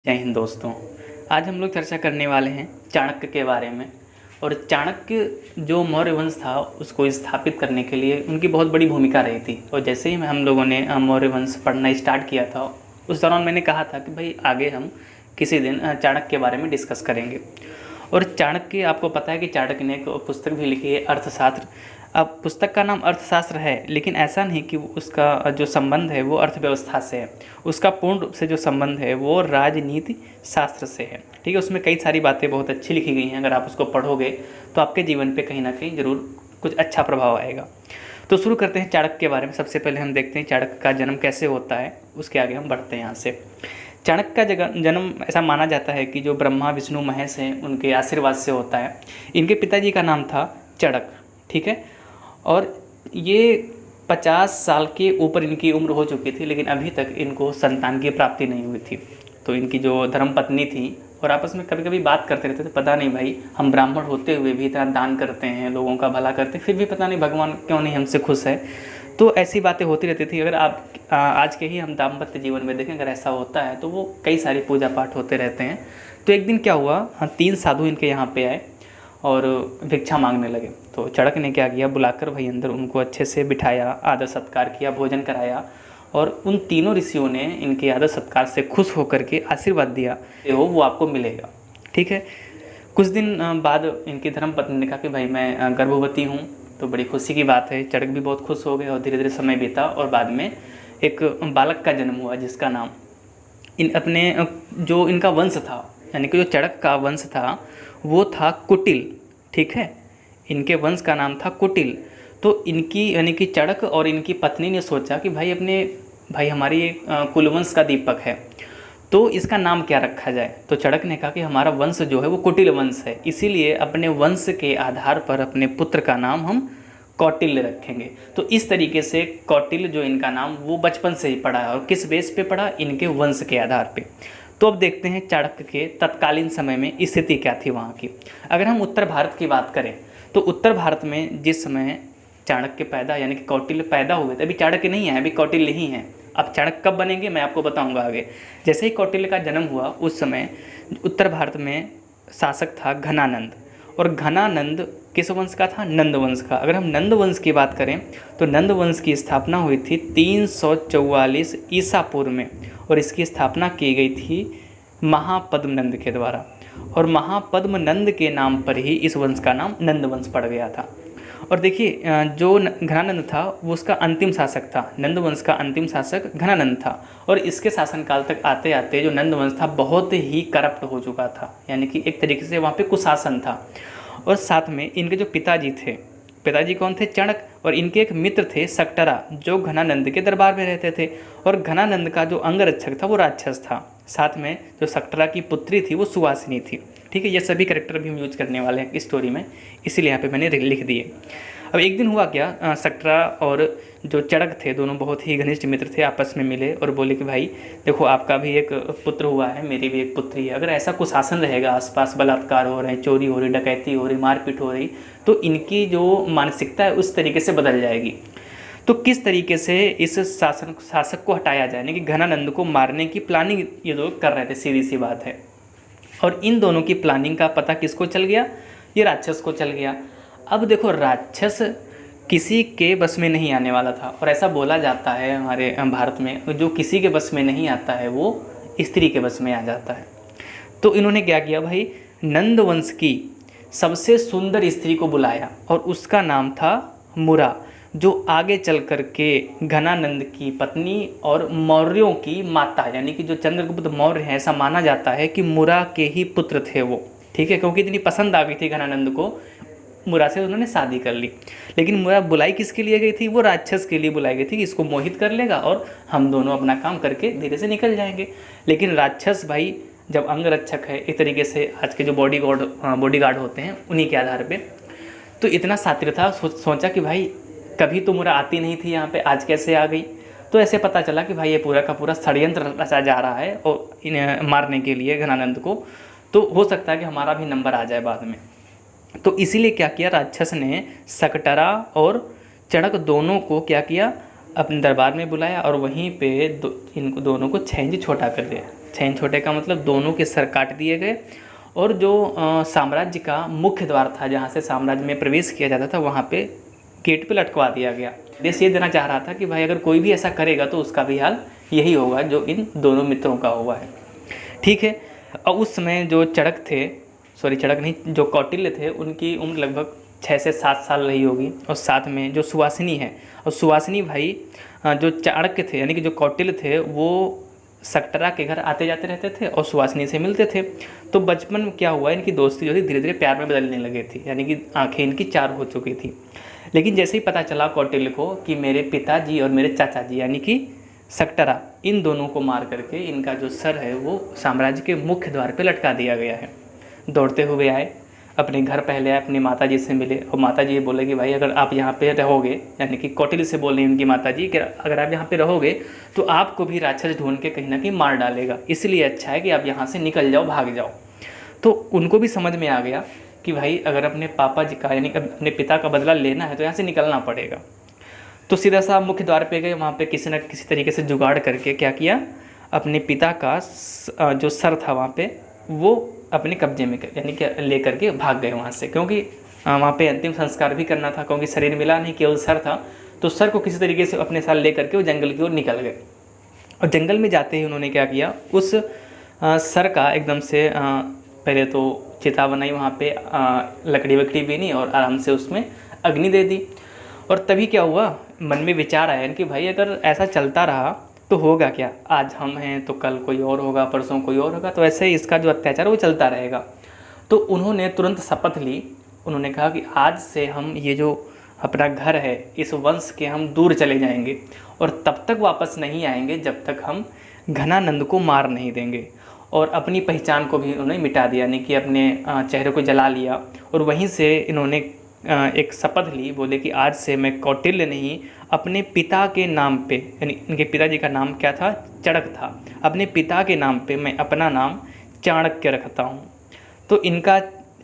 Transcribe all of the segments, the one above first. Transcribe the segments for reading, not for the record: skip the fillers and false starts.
जय हिंद दोस्तों। आज हम लोग चर्चा करने वाले हैं चाणक्य के बारे में। और चाणक्य जो मौर्य वंश था उसको स्थापित करने के लिए उनकी बहुत बड़ी भूमिका रही थी। और जैसे ही हम लोगों ने मौर्य वंश पढ़ना स्टार्ट किया था उस दौरान मैंने कहा था कि भाई आगे हम किसी दिन चाणक्य के बारे में डिस्कस करेंगे। और चाणक्य, आपको पता है कि चाणक्य ने एक पुस्तक भी लिखी है, अर्थशास्त्र। अब पुस्तक का नाम अर्थशास्त्र है, लेकिन ऐसा नहीं कि उसका जो संबंध है वो अर्थव्यवस्था से है। उसका पूर्ण रूप से जो संबंध है वो राजनीति शास्त्र से है। ठीक है, उसमें कई सारी बातें बहुत अच्छी लिखी गई हैं। अगर आप उसको पढ़ोगे तो आपके जीवन पे कहीं ना कहीं ज़रूर कुछ अच्छा प्रभाव आएगा। तो शुरू करते हैं चाणक्य के बारे में। सबसे पहले हम देखते हैं चाणक्य का जन्म कैसे होता है, उसके आगे हम बढ़ते हैं यहाँ से। चाणक्य का जन्म ऐसा माना जाता है कि जो ब्रह्मा विष्णु महेश हैं उनके आशीर्वाद से होता है। इनके पिताजी का नाम था चड़क। ठीक है, और ये 50 साल के ऊपर इनकी उम्र हो चुकी थी, लेकिन अभी तक इनको संतान की प्राप्ति नहीं हुई थी। तो इनकी जो धर्मपत्नी थी और आपस में कभी कभी बात करते रहते थे, पता नहीं भाई हम ब्राह्मण होते हुए भी इतना दान करते हैं, लोगों का भला करते हैं, फिर भी पता नहीं भगवान क्यों नहीं हमसे खुश है। तो ऐसी बातें होती रहती थी। अगर आप आज के ही हम दाम्पत्य जीवन में देखें, अगर ऐसा होता है तो वो कई सारी पूजा पाठ होते रहते हैं। तो एक दिन क्या हुआ, 3 साधु इनके यहाँ पे आए और भिक्षा मांगने लगे। तो चड़क ने क्या किया, बुलाकर भाई अंदर उनको अच्छे से बिठाया, आदर सत्कार किया, भोजन कराया। और उन तीनों ऋषियों ने इनके आदर सत्कार से खुश होकर के आशीर्वाद दिया, हो वो आपको मिलेगा। ठीक है, कुछ दिन बाद इनकी धर्मपत्नी ने कहा कि भाई मैं गर्भवती हूँ। तो बड़ी खुशी की बात है, चड़क भी बहुत खुश हो गए और धीरे धीरे समय बीता और बाद में एक बालक का जन्म हुआ जिसका नाम जो इनका वंश था, यानी कि जो चड़क का वंश था वो था कुटिल। ठीक है, इनके वंश का नाम था कुटिल। तो इनकी यानी कि चड़क और इनकी पत्नी ने सोचा कि भाई हमारी कुलवंश का दीपक है, तो इसका नाम क्या रखा जाए। तो चड़क ने कहा कि हमारा वंश जो है वो कुटिल वंश है, इसीलिए अपने वंश के आधार पर अपने पुत्र का नाम हम कौटिल्य रखेंगे। तो इस तरीके से कौटिल्य जो इनका नाम वो बचपन से ही पड़ा है। और किस बेस पे पड़ा, इनके वंश के आधार पे। तो अब देखते हैं चाणक्य के तत्कालीन समय में स्थिति क्या थी वहाँ की। अगर हम उत्तर भारत की बात करें तो उत्तर भारत में जिस समय चाणक्य पैदा यानी कि कौटिल्य पैदा हुए थे, अभी चाणक्य नहीं है, अभी कौटिल्य ही हैं। अब चाणक्य कब बनेंगे मैं आपको बताऊंगा आगे। जैसे ही कौटिल्य का जन्म हुआ उस समय उत्तर भारत में शासक था घनानंद। और घनानंद किस वंश का था, नंद वंश का। अगर हम नंद वंश की बात करें तो नंद वंश की स्थापना हुई थी 344 ईसा पूर्व में, और इसकी स्थापना की गई थी महापद्मनंद के द्वारा। और महापद्मनंद के नाम पर ही इस वंश का नाम नंद वंश पड़ गया था। और देखिए जो घनानंद था वो उसका अंतिम शासक था, नंद वंश का अंतिम शासक घनानंद था। और इसके शासनकाल तक आते आते जो नंद वंश था बहुत ही करप्ट हो चुका था, यानी कि एक तरीके से वहाँ पे कुशासन था। और साथ में इनके जो पिताजी थे, पिताजी कौन थे, चणक, और इनके एक मित्र थे सक्टरा जो घनानंद के दरबार में रहते थे। और घनानंद का जो अंगरक्षक था वो राक्षस था। साथ में जो सक्टरा की पुत्री थी वो सुवासिनी थी। ठीक है, ये सभी कैरेक्टर भी हम यूज करने वाले हैं इस स्टोरी में, इसीलिए यहाँ पे मैंने लिख दिए। अब एक दिन हुआ क्या, सक्टरा और जो चड़क थे दोनों बहुत ही घनिष्ठ मित्र थे, आपस में मिले और बोले कि भाई देखो आपका भी एक पुत्र हुआ है, मेरी भी एक पुत्री है। अगर ऐसा कुशासन रहेगा, आसपास बलात्कार हो रहे हैं, चोरी हो रही, डकैती हो रही, मारपीट हो रही, तो इनकी जो मानसिकता है उस तरीके से बदल जाएगी। तो किस तरीके से इस शासक को हटाया जाए, यानी कि घनानंद को मारने की प्लानिंग ये लोग कर रहे थे, सीधी सी बात है। और इन दोनों की प्लानिंग का पता किसको चल गया, ये राक्षस को चल गया। अब देखो राक्षस किसी के बस में नहीं आने वाला था, और ऐसा बोला जाता है हमारे भारत में, जो किसी के बस में नहीं आता है वो स्त्री के बस में आ जाता है। तो इन्होंने क्या किया भाई, नंद वंश की सबसे सुंदर स्त्री को बुलाया और उसका नाम था मुरा, जो आगे चल कर के घनानंद की पत्नी और मौर्यों की माता, यानी कि जो चंद्रगुप्त मौर्य हैं, ऐसा माना जाता है कि मुरा के ही पुत्र थे वो। ठीक है, क्योंकि इतनी पसंद आ गई थी घनानंद को, मुरा से उन्होंने शादी कर ली। लेकिन मुरा बुलाई किसके लिए गई थी, वो राक्षस के लिए बुलाई गई थी कि इसको मोहित कर लेगा और हम दोनों अपना काम करके धीरे से निकल जाएंगे। लेकिन राक्षस भाई जब अंगरक्षक है, एक तरीके से आज के जो बॉडीगार्ड होते हैं उन्हीं के आधार पर, तो इतना शातिर था, सोचा कि भाई कभी तो मुरा आती नहीं थी यहाँ पे, आज कैसे आ गई। तो ऐसे पता चला कि भाई ये पूरा का पूरा षड्यंत्र रचा जा रहा है और इन्हें मारने के लिए घनानंद को, तो हो सकता है कि हमारा भी नंबर आ जाए बाद में। तो इसीलिए क्या किया, राक्षस ने सकटरा और चड़क दोनों को क्या किया, अपने दरबार में बुलाया और वहीं पे इनको दोनों को 6 इंच छोटा कर दिया। 6 इंच छोटे का मतलब दोनों के सर काट दिए गए और जो साम्राज्य का मुख्य द्वार था जहाँ से साम्राज्य में प्रवेश किया जाता था वहाँ पे गेट पे लटकवा दिया गया। देश ये देना चाह रहा था कि भाई अगर कोई भी ऐसा करेगा तो उसका भी हाल यही होगा जो इन दोनों मित्रों का हुआ है। ठीक है। और उस समय जो चड़क थे, सॉरी चड़क नहीं, जो कौटिल्य थे, उनकी उम्र लगभग 6 से 7 साल रही होगी। और साथ में जो सुवासिनी है, और सुवासिनी भाई जो चाणक्य थे यानी कि जो कौटिल्य थे वो सक्टरा के घर आते जाते रहते थे और सुवासिनी से मिलते थे। तो बचपन में क्या हुआ, इनकी दोस्ती जो थी धीरे धीरे प्यार में बदलने लगी थी, यानी कि आंखें इनकी चार हो चुकी थी। लेकिन जैसे ही पता चला कौटिल्य को कि मेरे पिताजी और मेरे चाचा जी यानी कि सक्टरा, इन दोनों को मार करके इनका जो सर है वो साम्राज्य के मुख्य द्वार पे लटका दिया गया है, दौड़ते हुए आए, अपने घर पहले आए, अपनी माताजी से मिले और माताजी ये बोले कि भाई अगर आप यहाँ पे रहोगे, यानी कि कौटिल्य से बोल रही उनकी माताजी कि अगर आप यहाँ पे रहोगे तो आपको भी राक्षस ढूंढ के कहीं ना कहीं मार डालेगा, इसलिए अच्छा है कि आप यहाँ से निकल जाओ, भाग जाओ। तो उनको भी समझ में आ गया कि भाई अगर अपने पापा जी का यानी अपने पिता का बदला लेना है तो यहाँ से निकलना पड़ेगा। तो सीधा सा मुख्य द्वार पे गए, वहाँ पे किसी न किसी तरीके से जुगाड़ करके क्या किया, अपने पिता का जो सर था वहाँ पे वो अपने कब्जे में यानी कि ले करके भाग गए वहाँ से, क्योंकि वहाँ पे अंतिम संस्कार भी करना था, क्योंकि शरीर मिला नहीं, केवल सर था। तो सर को किसी तरीके से अपने साथ ले करके वो जंगल की ओर निकल गए। और जंगल में जाते ही उन्होंने क्या किया, उस सर का एकदम से पहले तो चिता बनाई, वहाँ पे लकड़ी वकड़ी बीनी और आराम से उसमें अग्नि दे दी। और तभी क्या हुआ, मन में विचार आया कि भाई अगर ऐसा चलता रहा तो होगा क्या, आज हम हैं तो कल कोई और होगा, परसों कोई और होगा, तो ऐसे ही इसका जो अत्याचार वो चलता रहेगा। तो उन्होंने तुरंत शपथ ली, उन्होंने कहा कि आज से हम ये जो अपना घर है इस वंश के हम दूर चले जाएंगे और तब तक वापस नहीं आएंगे जब तक हम घनानंद को मार नहीं देंगे। और अपनी पहचान को भी उन्होंने मिटा दिया, यानी कि अपने चेहरे को जला लिया। और वहीं से इन्होंने एक शपथ ली, बोले कि आज से मैं कौटिल्य नहीं, अपने पिता के नाम पे, यानी इनके पिताजी का नाम क्या था, चड़क था, अपने पिता के नाम पे मैं अपना नाम चाणक्य रखता हूँ। तो इनका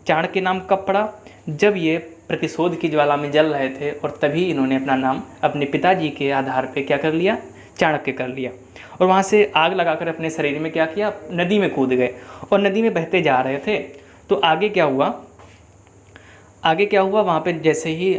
चाणक्य नाम कब पड़ा, जब ये प्रतिशोध की ज्वाला में जल रहे थे, और तभी इन्होंने अपना नाम अपने पिताजी के आधार पे क्या कर लिया, चाणक्य कर लिया। और वहाँ से आग लगाकर अपने शरीर में क्या किया, नदी में कूद गए और नदी में बहते जा रहे थे। तो आगे क्या हुआ, वहाँ पे जैसे ही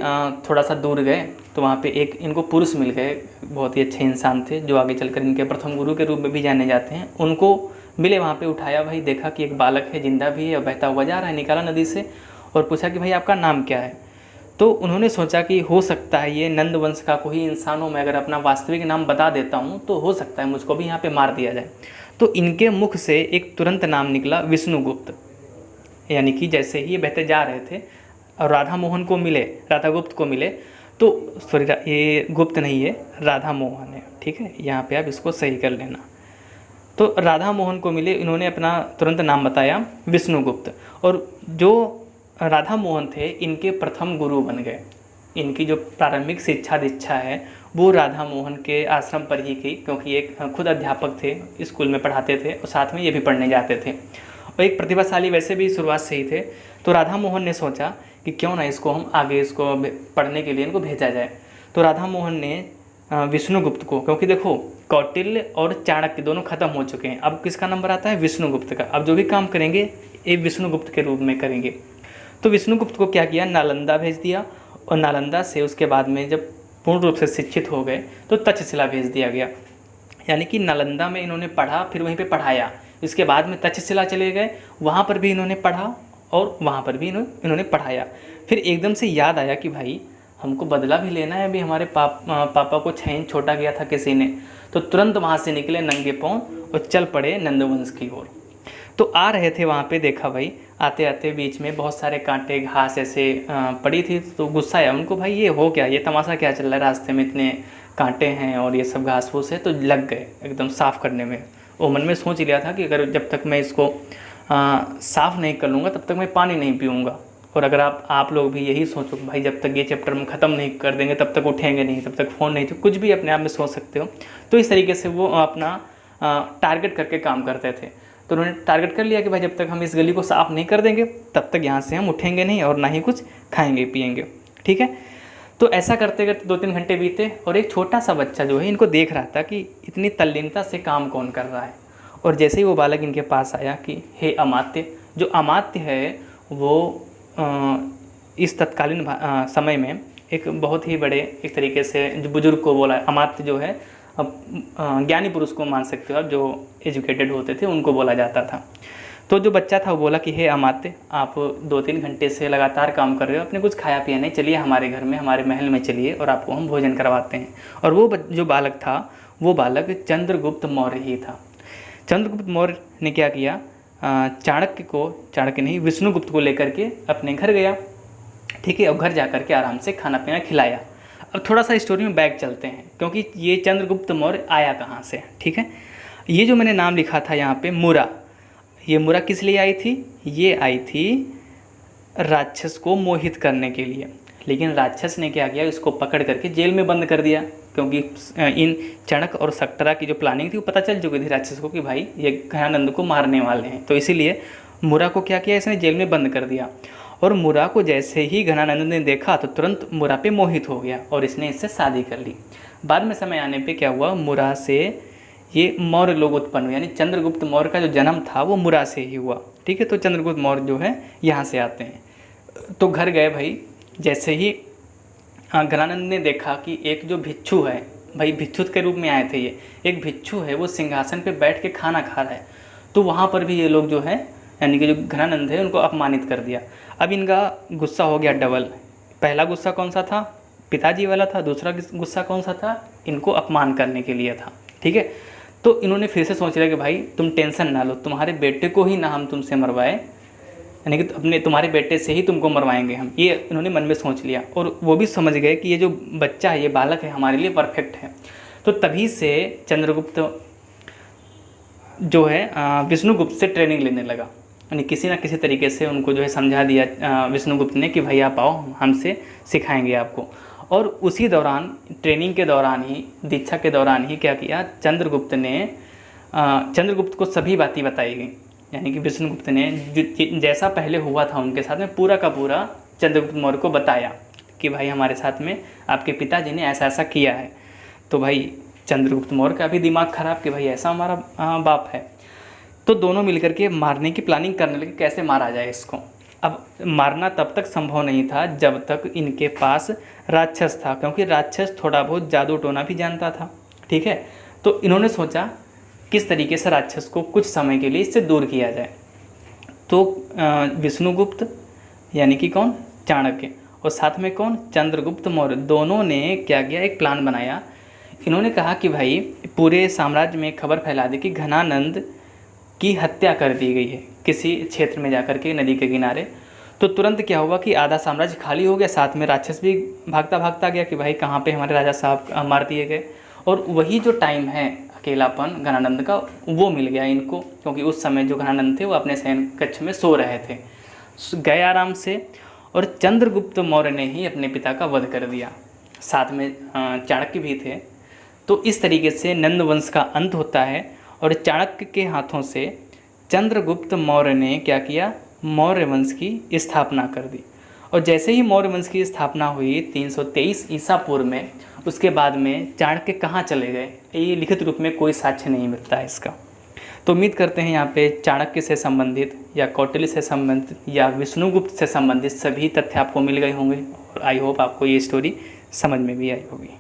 थोड़ा सा दूर गए तो वहाँ पे एक इनको पुरुष मिल गए, बहुत ही अच्छे इंसान थे, जो आगे चलकर इनके प्रथम गुरु के रूप में भी जाने जाते हैं। उनको मिले, वहाँ पे उठाया, भाई देखा कि एक बालक है, जिंदा भी है और बहता हुआ जा रहा है, निकाला नदी से और पूछा कि भाई आपका नाम क्या है। तो उन्होंने सोचा कि हो सकता है ये नंद वंश का कोई इंसान हो, मैं अगर अपना वास्तविक नाम बता देता हूँ तो हो सकता है मुझको भी यहाँ पे मार दिया जाए। तो इनके मुख से एक तुरंत नाम निकला, विष्णुगुप्त। यानी कि जैसे ही ये बहते जा रहे थे और राधा मोहन को मिले, राधा गुप्त को मिले, तो सॉरी ये गुप्त नहीं है, राधा मोहन है, ठीक है, यहाँ पे आप इसको सही कर लेना। तो राधा मोहन को मिले, इन्होंने अपना तुरंत नाम बताया, विष्णुगुप्त। और जो राधा मोहन थे इनके प्रथम गुरु बन गए। इनकी जो प्रारंभिक शिक्षा दीक्षा है वो राधा मोहन के आश्रम पर ही की, क्योंकि एक खुद अध्यापक थे, स्कूल में पढ़ाते थे और साथ में ये भी पढ़ने जाते थे और एक प्रतिभाशाली वैसे भी शुरुआत से ही थे। तो राधा मोहन ने सोचा कि क्यों ना इसको हम आगे इसको पढ़ने के लिए इनको भेजा जाए। तो राधा मोहन ने विष्णुगुप्त को, क्योंकि देखो कौटिल्य और चाणक्य दोनों खत्म हो चुके हैं, अब किसका नंबर आता है, विष्णुगुप्त का। अब जो भी काम करेंगे ये विष्णुगुप्त के रूप में करेंगे। तो विष्णुगुप्त को क्या किया, नालंदा भेज दिया और नालंदा से उसके बाद में जब पूर्ण रूप से शिक्षित हो गए तो तक्षशिला भेज दिया गया। यानी कि नालंदा में इन्होंने पढ़ा, फिर वहीं पे पढ़ाया, इसके बाद में तक्षशिला चले गए, वहाँ पर भी इन्होंने पढ़ा और वहाँ पर भी इन्होंने पढ़ाया। फिर एकदम से याद आया कि भाई हमको बदला भी लेना है, अभी हमारे पापा को 6 इंच छोटा किया था किसी ने। तो तुरंत वहाँ से निकले नंगे पाँव और चल पड़े नंदवंश की ओर। तो आ रहे थे, वहाँ पे देखा भाई आते आते बीच में बहुत सारे कांटे घास ऐसे पड़ी थी। तो गुस्सा आया उनको, भाई ये हो क्या, ये तमाशा क्या चल रहा है, रास्ते में इतने कांटे हैं और ये सब घास फूस है। तो लग गए एकदम साफ़ करने में। वो मन में सोच लिया था कि अगर जब तक मैं इसको साफ़ नहीं कर लूँगा तब तक मैं पानी नहीं पीऊँगा। और अगर आप लोग भी यही सोचो भाई जब तक ये चैप्टर हम ख़त्म नहीं कर देंगे तब तक उठेंगे नहीं, तब तक फ़ोन नहीं, तो कुछ भी अपने आप में सोच सकते हो। तो इस तरीके से वो अपना टारगेट करके काम करते थे। तो उन्होंने टारगेट कर लिया कि भाई जब तक हम इस गली को साफ़ नहीं कर देंगे तब तक यहाँ से हम उठेंगे नहीं और ना ही कुछ खाएंगे पिएंगे, ठीक है। तो ऐसा करते करते 2-3 घंटे बीते और एक छोटा सा बच्चा जो है इनको देख रहा था कि इतनी तल्लीनता से काम कौन कर रहा है। और जैसे ही वो बालक इनके पास आया कि हे अमात्य, जो अमात्य है वो इस तत्कालीन समय में एक बहुत ही बड़े एक तरीके से जो बुजुर्ग को बोला, अमात्य जो है ज्ञानी पुरुष को मान सकते हो आप, जो एजुकेटेड होते थे उनको बोला जाता था। तो जो बच्चा था वो बोला कि हे अमात्य, आप 2-3 घंटे से लगातार काम कर रहे हो, आपने कुछ खाया पिया नहीं, चलिए हमारे घर में, हमारे महल में चलिए और आपको हम भोजन करवाते हैं। और वो जो बालक था वो बालक चंद्रगुप्त मौर्य ही था। चंद्रगुप्त मौर्य ने क्या किया, चाणक्य नहीं, विष्णुगुप्त को लेकर के अपने घर गया, ठीक है, और घर जा कर के आराम से खाना पीना खिलाया। अब थोड़ा सा स्टोरी में बैक चलते हैं, क्योंकि ये चंद्रगुप्त मौर्य आया कहाँ से, ठीक है। ये जो मैंने नाम लिखा था यहाँ पे मुरा, ये मुरा किस लिए आई थी, ये आई थी राक्षस को मोहित करने के लिए। लेकिन राक्षस ने क्या किया, इसको पकड़ करके जेल में बंद कर दिया, क्योंकि इन चणक और सक्टरा की जो प्लानिंग थी वो पता चल चुकी थी राक्षस को कि भाई ये घनानंद को मारने वाले हैं। तो इसीलिए मुरा को क्या किया, इसने जेल में बंद कर दिया। और मुरा को जैसे ही घनानंद ने देखा तो तुरंत मुरा पे मोहित हो गया और इसने इससे शादी कर ली। बाद में समय आने पे क्या हुआ, मुरा से ये मौर्य लोग उत्पन्न हुए, यानी चंद्रगुप्त मौर्य का जो जन्म था वो मुरा से ही हुआ, ठीक है। तो चंद्रगुप्त मौर्य जो है यहाँ से आते हैं। तो घर गए भाई, जैसे ही घनानंद ने देखा कि एक जो भिक्षु है, भाई भिक्षुत के रूप में आए थे ये, एक भिक्षु है वो सिंहासन पे बैठ के खाना खा रहा है, तो वहाँ पर भी ये लोग जो है यानी कि जो घनानंद है उनको अपमानित कर दिया। अब इनका गुस्सा हो गया डबल। पहला गुस्सा कौन सा था, पिताजी वाला था, दूसरा गुस्सा कौन सा था, इनको अपमान करने के लिए था, ठीक है। तो इन्होंने फिर से सोच लिया कि भाई तुम टेंशन ना लो, तुम्हारे बेटे को ही ना हम तुमसे मरवाए, यानी कि तुम्हारे बेटे से ही तुमको मरवाएंगे हम, ये इन्होंने मन में सोच लिया। और वो भी समझ गए कि ये जो बच्चा है, ये बालक है, हमारे लिए परफेक्ट है। तो तभी से चंद्रगुप्त जो है विष्णुगुप्त से ट्रेनिंग लेने लगा, यानी किसी ना किसी तरीके से उनको जो है समझा दिया विष्णुगुप्त ने कि भाई आप आओ, हमसे सिखाएंगे आपको। और उसी दौरान, ट्रेनिंग के दौरान ही, दीक्षा के दौरान ही क्या किया, चंद्रगुप्त को सभी बातें बताई गई, यानी कि विष्णुगुप्त ने जैसा पहले हुआ था उनके साथ में पूरा का पूरा चंद्रगुप्त मौर्य को बताया कि भाई हमारे साथ में आपके पिताजी ने ऐसा ऐसा किया है। तो भाई चंद्रगुप्त मौर्य का भी दिमाग खराब कि भाई ऐसा हमारा बाप है। तो दोनों मिलकर के मारने की प्लानिंग करने लगे, कैसे मारा जाए इसको। अब मारना तब तक संभव नहीं था जब तक इनके पास राक्षस था, क्योंकि राक्षस थोड़ा बहुत जादू टोना भी जानता था, ठीक है। तो इन्होंने सोचा किस तरीके से राक्षस को कुछ समय के लिए इससे दूर किया जाए। तो विष्णुगुप्त यानी कि कौन, चाणक्य, और साथ में कौन, चंद्रगुप्त मौर्य, दोनों ने क्या किया, एक प्लान बनाया। इन्होंने कहा कि भाई पूरे साम्राज्य में खबर फैला दी कि घनानंद की हत्या कर दी गई है किसी क्षेत्र में जाकर के नदी के किनारे। तो तुरंत क्या हुआ कि आधा साम्राज्य खाली हो गया, साथ में राक्षस भी भागता भागता गया कि भाई कहाँ पे हमारे राजा साहब मार दिए गए। और वही जो टाइम है अकेलापन घनानंद का, वो मिल गया इनको, क्योंकि उस समय जो घनानंद थे वो अपने शयन कक्ष में सो रहे थे, गए आराम से। और चंद्रगुप्त मौर्य ने ही अपने पिता का वध कर दिया, साथ में चाणक्य भी थे। तो इस तरीके से नंद वंश का अंत होता है। और चाणक्य के हाथों से चंद्रगुप्त मौर्य ने क्या किया, मौर्य वंश की स्थापना कर दी। और जैसे ही मौर्य वंश की स्थापना हुई 323 ईसा पूर्व में, उसके बाद में चाणक्य कहाँ चले गए, ये लिखित रूप में कोई साक्ष्य नहीं मिलता है इसका। तो उम्मीद करते हैं यहाँ पे चाणक्य से संबंधित या कौटिल्य से संबंधित या विष्णुगुप्त से संबंधित सभी तथ्य आपको मिल गए होंगे। और आई होप आपको ये स्टोरी समझ में भी आई होगी।